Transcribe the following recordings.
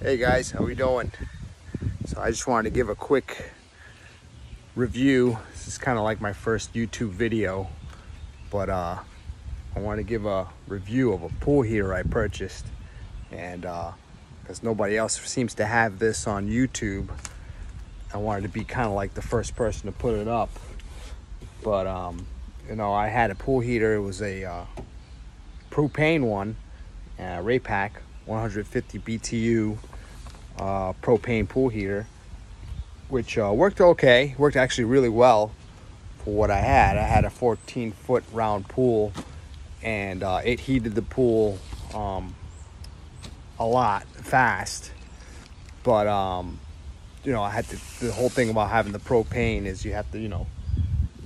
Hey guys, how we doing? So I just wanted to give a quick review. This is kind of like my first YouTube video, but I want to give a review of a pool heater I purchased, and because nobody else seems to have this on YouTube, I wanted to be kind of like the first person to put it up. But you know, I had a pool heater. It was a propane one, Raypak 150 BTU propane pool heater, which worked okay. Worked actually really well for what I had. I had a 14-foot round pool, and it heated the pool a lot fast. But you know, I had to. The whole thing about having the propane is you have to, you know,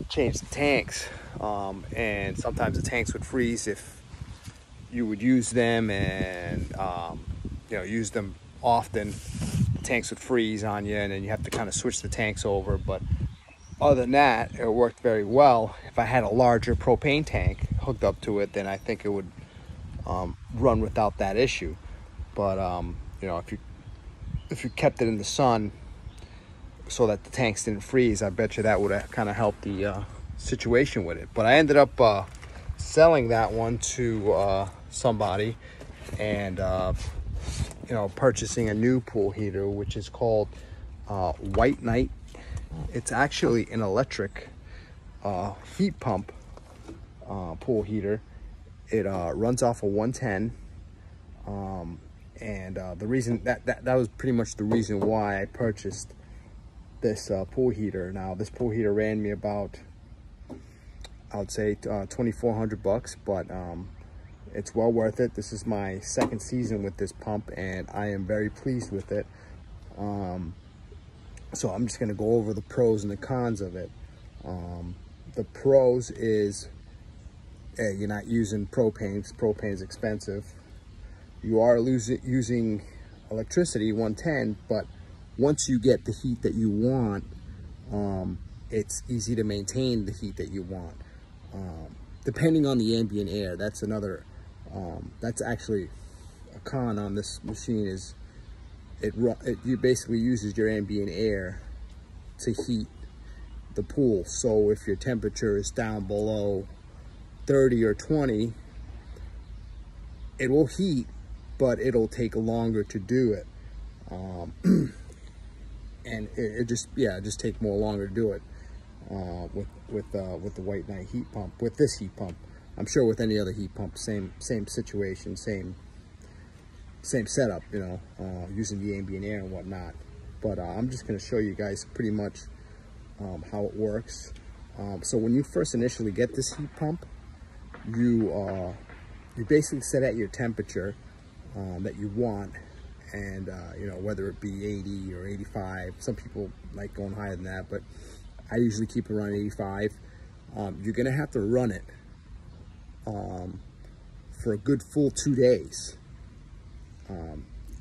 change the tanks, and sometimes the tanks would freeze if you would use them, and you know, use them often. The tanks would freeze on you, and then you have to kind of switch the tanks over. But other than that, it worked very well. If I had a larger propane tank hooked up to it, then I think it would run without that issue. But you know, if you kept it in the sun so that the tanks didn't freeze, I bet you that would have kind of helped the situation with it. But I ended up selling that one to somebody, and you know, purchasing a new pool heater, which is called White Knight. It's actually an electric heat pump pool heater. It runs off a 110, and the reason that was pretty much the reason why I purchased this pool heater. Now, this pool heater ran me about, I would say, $2,400, but it's well worth it. This is my second season with this pump, and I am very pleased with it. So I'm just gonna go over the pros and the cons of it. The pros is, you're not using propane, because propane is expensive. You are using electricity, 110, but once you get the heat that you want, it's easy to maintain the heat that you want. Depending on the ambient air, that's another, that's actually a con on this machine, is it basically uses your ambient air to heat the pool. So if your temperature is down below 30 or 20, it will heat, but it'll take longer to do it. And it just take more longer to do it with the White Knight heat pump. With this heat pump, I'm sure with any other heat pump, same situation, same setup, you know, using the ambient air and whatnot. But I'm just going to show you guys pretty much how it works. So when you first initially get this heat pump, you basically set at your temperature that you want, and you know, whether it be 80 or 85. Some people like going higher than that, but I usually keep it around 85. You're gonna have to run it for a good full 2 days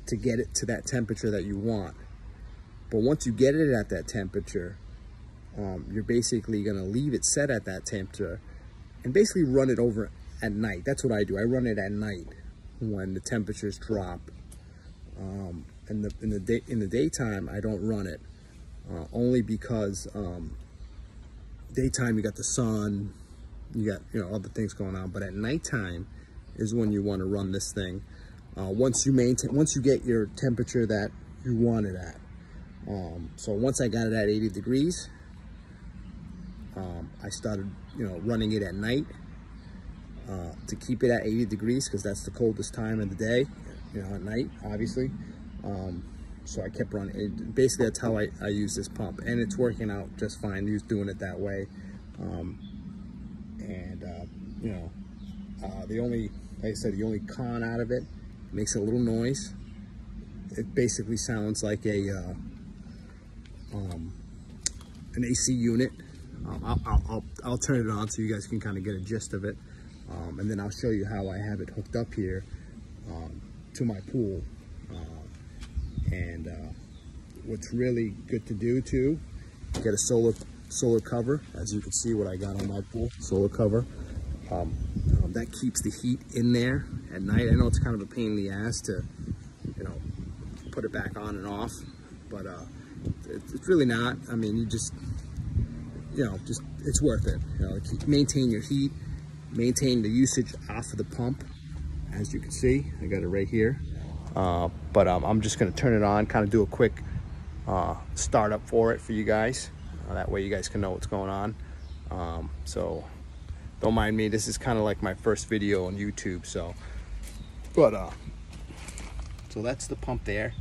to get it to that temperature that you want. But once you get it at that temperature, you're basically gonna leave it set at that temperature and basically run it over at night. That's what I do. I run it at night when the temperatures drop. In the daytime, I don't run it, only because daytime you got the sun, you got, you know, other things going on. But at nighttime is when you want to run this thing. Once you get your temperature that you want it at. So once I got it at 80 degrees, I started, you know, running it at night to keep it at 80 degrees, because that's the coldest time of the day, you know, at night, obviously. So I kept running. Basically, that's how I use this pump, and it's working out just fine. Just doing it that way. You know, the only, like I said, the only con out of it, makes a little noise. It basically sounds like a an AC unit. I'll turn it on so you guys can kind of get a gist of it, and then I'll show you how I have it hooked up here to my pool. And what's really good to do too, get a solar cover. As you can see, what I got on my pool, solar cover. That keeps the heat in there at night. I know it's kind of a pain in the ass to, you know, put it back on and off, but it's really not. I mean, you just, you know, just, it's worth it. You know, maintain your heat, maintain the usage off of the pump. As you can see, I got it right here. But I'm just gonna turn it on, kind of do a quick startup for it for you guys. That way you guys can know what's going on. So don't mind me, this is kind of like my first video on YouTube, so. But so that's the pump there,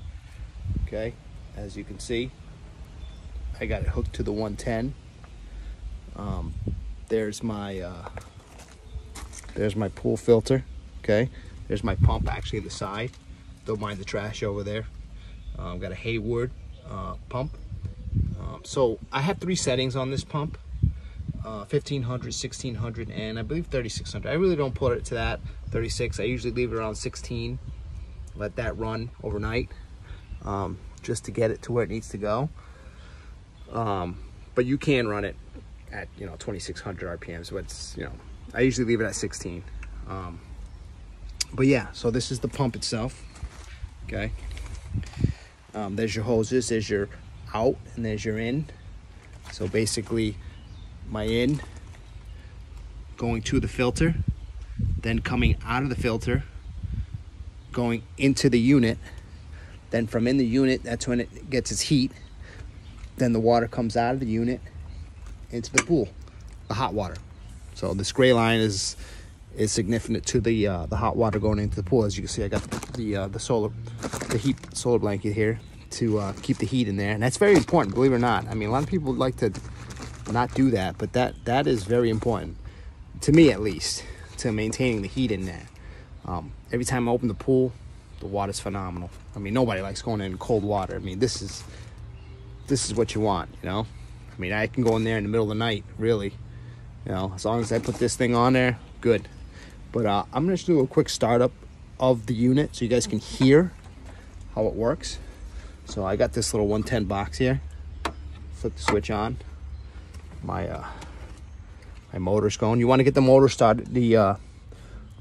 okay? As you can see, I got it hooked to the 110. There's my pool filter, okay? There's my pump actually on the side. Don't mind the trash over there. Got a Hayward pump. So I have 3 settings on this pump. 1500, 1600, and I believe 3600. I really don't put it to that 36. I usually leave it around 16. Let that run overnight, just to get it to where it needs to go. But you can run it at, you know, 2600 RPMs. But it's, you know, I usually leave it at 16. But yeah, so this is the pump itself. Okay. There's your hoses. There's your out, and there's your in. So basically, my in going to the filter, then coming out of the filter, going into the unit, then from in the unit, that's when it gets its heat, then the water comes out of the unit into the pool, the hot water. So this gray line is significant to the hot water going into the pool. As you can see, I got the solar blanket here to keep the heat in there, and that's very important, believe it or not. I mean, a lot of people like to not do that, but that is very important to me, at least, to maintaining the heat in there. Every time I open the pool, the water's phenomenal. I mean, nobody likes going in cold water. I mean, this is what you want, you know. I mean, I can go in there in the middle of the night, really, you know, as long as I put this thing on there, good. But I'm gonna just do a quick startup of the unit so you guys can hear how it works. So I got this little 110 box here. Flip the switch on. My motor's going. You want to get the motor started. The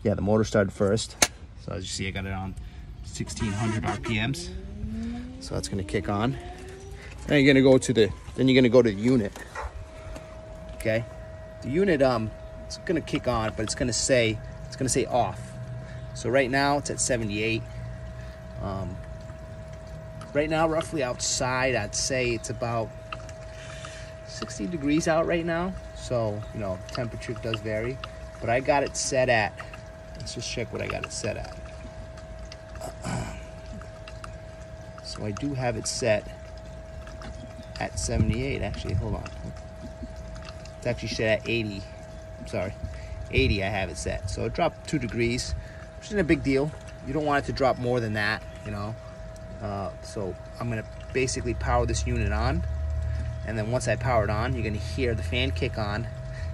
motor started first. So as you see, I got it on 1600 RPMs. So that's gonna kick on. Then you're gonna go to the unit. Okay, the unit it's gonna kick on, but it's gonna say off. So right now it's at 78. Right now, roughly outside, I'd say it's about 60 degrees out right now. So, you know, temperature does vary. But I got it set at, let's just check what I got it set at. So I do have it set at 78, actually, hold on. It's actually set at 80, I'm sorry, 80 I have it set. So it dropped 2 degrees, which isn't a big deal. You don't want it to drop more than that, you know. So I'm gonna basically power this unit on, and then once I power it on, you're gonna hear the fan kick on.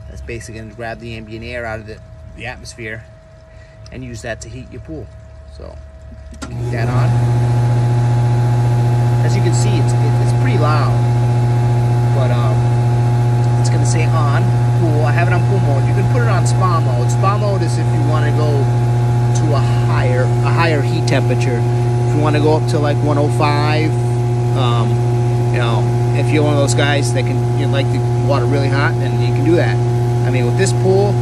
That's basically gonna grab the ambient air out of the atmosphere and use that to heat your pool. So keep that on. As you can see, it's pretty loud, but it's gonna say on pool. I have it on pool mode. You can put it on spa mode. Spa mode is if you want to go to a higher heat temperature. If you want to go up to like 105, you know, if you're one of those guys that can, you like the water really hot, then you can do that. I mean, with this pool,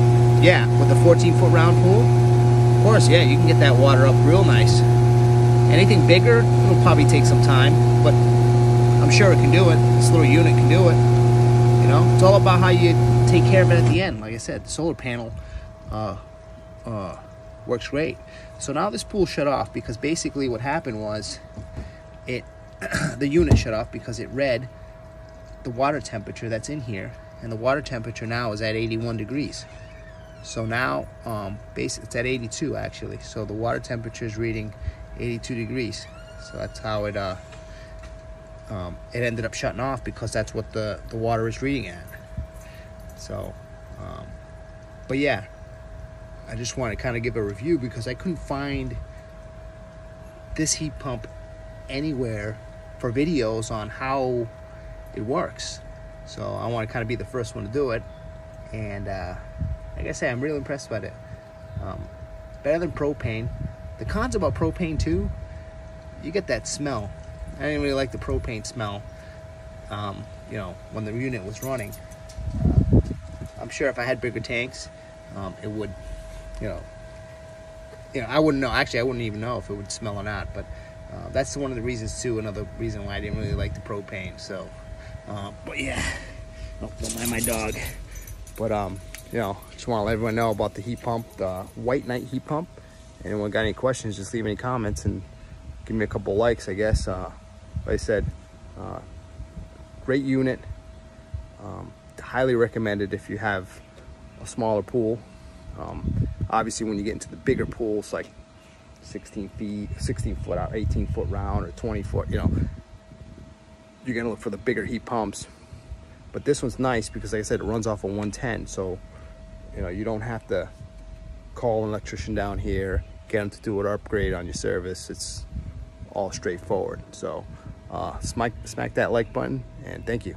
yeah, with the 14-foot round pool, of course, yeah, you can get that water up real nice. Anything bigger, it'll probably take some time, but I'm sure it can do it. This little unit can do it. You know, it's all about how you take care of it at the end. Like I said, the solar panel works great. So now this pool shut off because basically what happened was the unit shut off because it read the water temperature that's in here, and the water temperature now is at 81 degrees. So now basically it's at 82 actually. So the water temperature is reading 82 degrees. So that's how it ended up shutting off, because that's what the water is reading at. So but yeah, I just want to kind of give a review because I couldn't find this heat pump anywhere for videos on how it works. So I want to kind of be the first one to do it, and like I say, I'm really impressed by it. Better than propane. The cons about propane too, you get that smell. I didn't really like the propane smell, you know, when the unit was running. I'm sure if I had bigger tanks, it would, you know, I wouldn't know. Actually, I wouldn't even know if it would smell or not. But that's one of the reasons too. Another reason why I didn't really like the propane. So, but yeah, don't mind my dog. But you know, just want to let everyone know about the heat pump, the White Knight heat pump. Anyone got any questions? Just leave any comments and give me a couple likes, I guess. Like I said, great unit. Highly recommended if you have a smaller pool. Obviously, when you get into the bigger pools, like 16 foot out, 18 foot round, or 20 foot, you know, you're gonna look for the bigger heat pumps. But this one's nice because, like I said, it runs off of 110, so you know you don't have to call an electrician down here, get them to do an upgrade on your service. It's all straightforward. So smack that like button, and thank you.